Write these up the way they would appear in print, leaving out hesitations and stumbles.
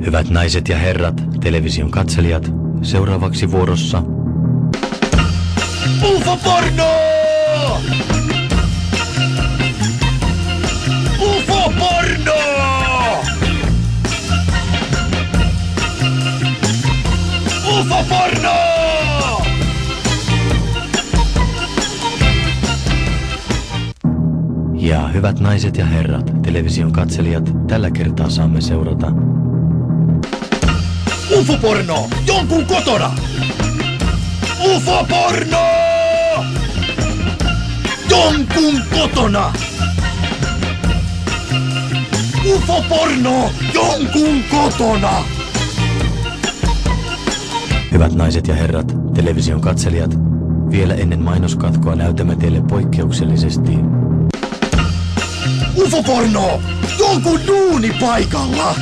Hyvät naiset ja herrat, television katselijat, seuraavaksi vuorossa UFO-porno! UFO-porno! UFO-porno! Ja hyvät naiset ja herrat, television katselijat, tällä kertaa saamme seurata UFO-porno! Jonkun kotona! UFO-porno! Jonkun kotona! UFO-porno! Jonkun kotona! Hyvät naiset ja herrat, television katselijat, vielä ennen mainoskatkoa näytämme teille poikkeuksellisesti UFO-porno! Jonkun duunipaikalla!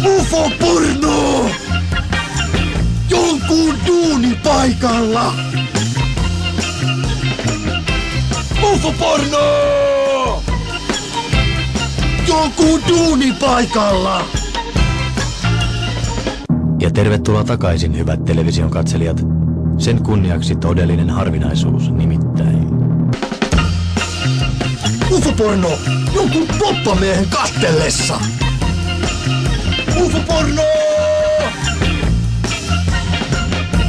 UFO-porno! Jonkun duunipaikalla! UFO-porno! Jonkun duunipaikalla! ja tervetuloa takaisin, hyvät television katselijat. Sen kunniaksi todellinen harvinaisuus nimittäin UFO-porno! Jonkun poppamiehen kastellessa! UFO-porno!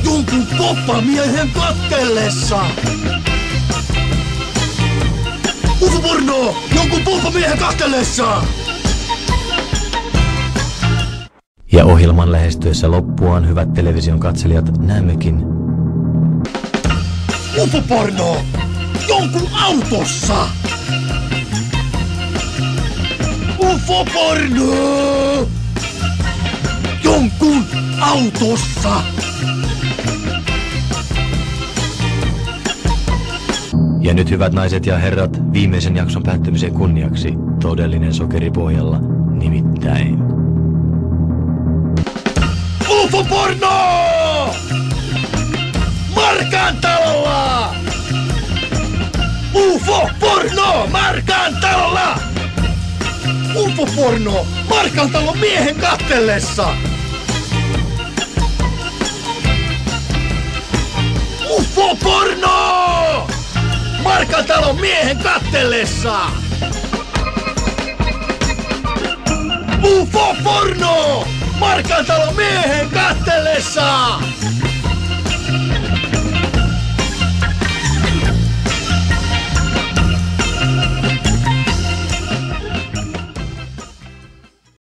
Jonkun poppamiehen kastellessa! UFO-porno! Jonkun poppamiehen kastellessa! ja ohjelman lähestyessä loppuaan, hyvät television katselijat, näemmekin UFO-porno! Jonkun autossa! UFO-porno! Jonkun autossa! ja nyt, hyvät naiset ja herrat, viimeisen jakson päättymisen kunniaksi todellinen sokeripohjalla nimittäin UFO-porno! Markan talolla! UFO-porno! Markan talolla! UFO-porno! Markan talon miehen kastellessa! UFO-porno! Markan talon miehen kastellessa! UFO-porno! Markan talon miehen kastellessa!